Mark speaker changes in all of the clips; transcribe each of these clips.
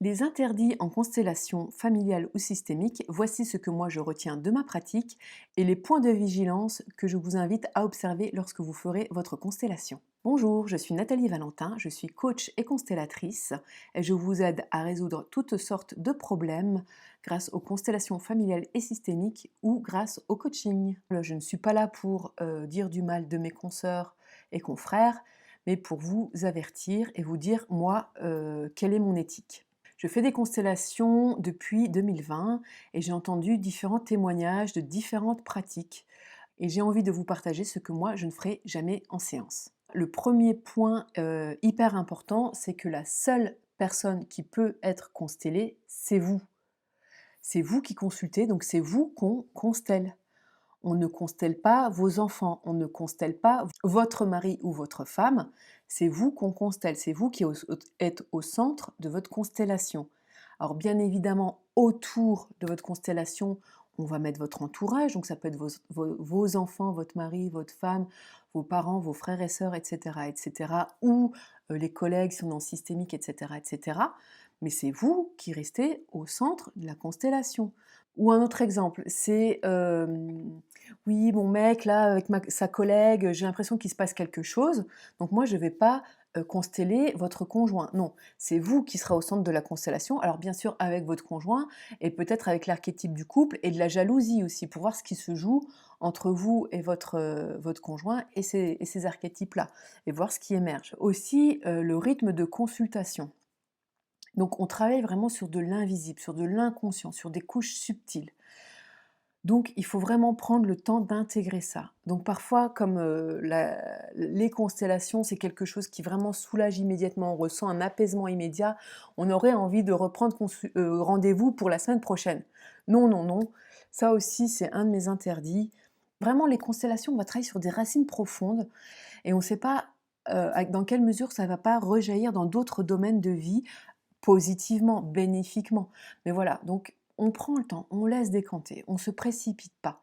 Speaker 1: Les interdits en constellation familiale ou systémique, voici ce que moi je retiens de ma pratique et les points de vigilance que je vous invite à observer lorsque vous ferez votre constellation. Bonjour, je suis Nathalie Valentin, je suis coach et constellatrice et je vous aide à résoudre toutes sortes de problèmes grâce aux constellations familiales et systémiques ou grâce au coaching. Je ne suis pas là pour dire du mal de mes consoeurs et confrères, mais pour vous avertir et vous dire, moi, quelle est mon éthique. Je fais des constellations depuis 2020 et j'ai entendu différents témoignages de différentes pratiques et j'ai envie de vous partager ce que moi je ne ferai jamais en séance. Le premier point hyper important, c'est que la seule personne qui peut être constellée, c'est vous. C'est vous qui consultez, donc c'est vous qu'on constelle. On ne constelle pas vos enfants, on ne constelle pas votre mari ou votre femme, c'est vous qu'on constelle, c'est vous qui êtes au centre de votre constellation. Alors bien évidemment, autour de votre constellation, on va mettre votre entourage, donc ça peut être vos enfants, votre mari, votre femme, vos parents, vos frères et sœurs, etc., etc., ou les collègues si on est en systémique, etc., etc. Mais c'est vous qui restez au centre de la constellation. Ou un autre exemple, c'est oui, mon mec là, avec sa collègue, j'ai l'impression qu'il se passe quelque chose, donc moi je ne vais pas consteller votre conjoint. Non, c'est vous qui serez au centre de la constellation. Alors bien sûr avec votre conjoint et peut-être avec l'archétype du couple et de la jalousie aussi, pour voir ce qui se joue entre vous et votre conjoint et ces archétypes-là, et voir ce qui émerge. Aussi le rythme de consultation. Donc on travaille vraiment sur de l'invisible, sur de l'inconscient, sur des couches subtiles. Donc il faut vraiment prendre le temps d'intégrer ça. Donc parfois, comme les constellations, c'est quelque chose qui vraiment soulage immédiatement, on ressent un apaisement immédiat, on aurait envie de reprendre rendez-vous pour la semaine prochaine. Non, non, non, ça aussi c'est un de mes interdits. Vraiment, les constellations, on va travailler sur des racines profondes et on ne sait pas dans quelle mesure ça ne va pas rejaillir dans d'autres domaines de vie, positivement, bénéfiquement. Mais voilà, donc on prend le temps, on laisse décanter, on ne se précipite pas.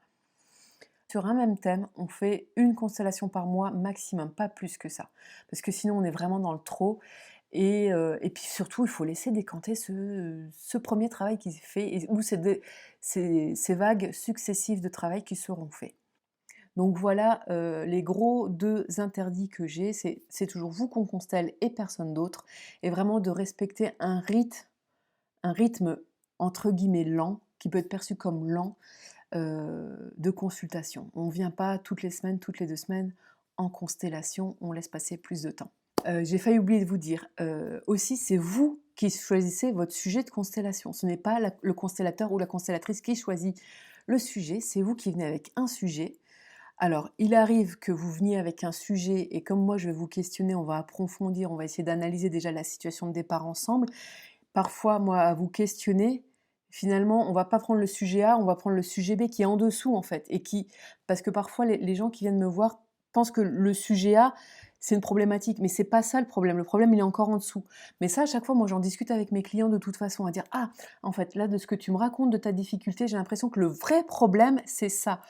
Speaker 1: Sur un même thème, on fait une constellation par mois maximum, pas plus que ça. Parce que sinon on est vraiment dans le trop. Et puis surtout, il faut laisser décanter ce premier travail qui s'est fait, ou ces vagues successives de travail qui seront faits. Donc voilà les gros 2 interdits que j'ai, c'est toujours vous qu'on constelle et personne d'autre, et vraiment de respecter un rythme entre guillemets «lent», qui peut être perçu comme lent, de consultation. On ne vient pas toutes les semaines, toutes les 2 semaines en constellation, on laisse passer plus de temps. J'ai failli oublier de vous dire, aussi c'est vous qui choisissez votre sujet de constellation. Ce n'est pas le constellateur ou la constellatrice qui choisit le sujet, c'est vous qui venez avec un sujet. Alors, il arrive que vous veniez avec un sujet et comme moi je vais vous questionner, on va approfondir, on va essayer d'analyser déjà la situation de départ ensemble. Parfois, moi, à vous questionner, finalement, on va pas prendre le sujet A, on va prendre le sujet B qui est en dessous en fait parce que parfois les gens qui viennent me voir pensent que le sujet A, c'est une problématique, mais c'est pas ça le problème il est encore en dessous. Mais ça, à chaque fois, moi j'en discute avec mes clients de toute façon, à dire: «Ah, en fait, là, de ce que tu me racontes de ta difficulté, j'ai l'impression que le vrai problème, c'est ça».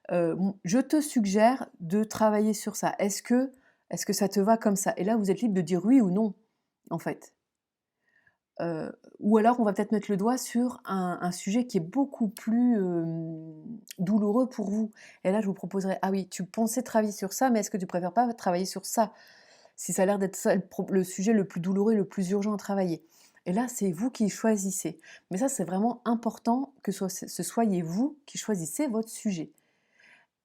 Speaker 1: Je te suggère de travailler sur ça. Est-ce que ça te va comme ça? Et là, vous êtes libre de dire oui ou non, en fait. Ou alors on va peut-être mettre le doigt sur un sujet qui est beaucoup plus, douloureux pour vous. Et là, je vous proposerai: «Ah oui, tu pensais travailler sur ça, mais est-ce que tu préfères pas travailler sur ça? Si ça a l'air d'être ça le sujet le plus douloureux et le plus urgent à travailler». Et là, c'est vous qui choisissez. Mais ça, c'est vraiment important que ce soyez vous qui choisissez votre sujet.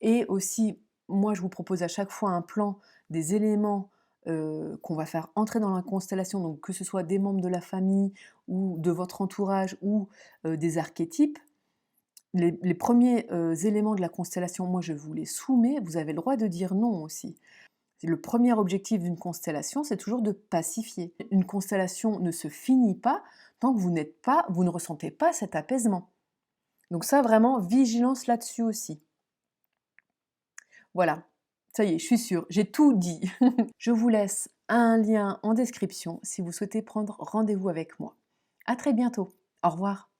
Speaker 1: Et aussi, moi, je vous propose à chaque fois un plan, des éléments qu'on va faire entrer dans la constellation, donc que ce soit des membres de la famille ou de votre entourage ou des archétypes. Les premiers éléments de la constellation, moi, je vous les soumets. Vous avez le droit de dire non aussi. Le premier objectif d'une constellation, c'est toujours de pacifier. Une constellation ne se finit pas tant que vous ne ressentez pas cet apaisement. Donc ça, vraiment, vigilance là-dessus aussi. Voilà, ça y est, je suis sûre, j'ai tout dit. Je vous laisse un lien en description si vous souhaitez prendre rendez-vous avec moi. À très bientôt. Au revoir.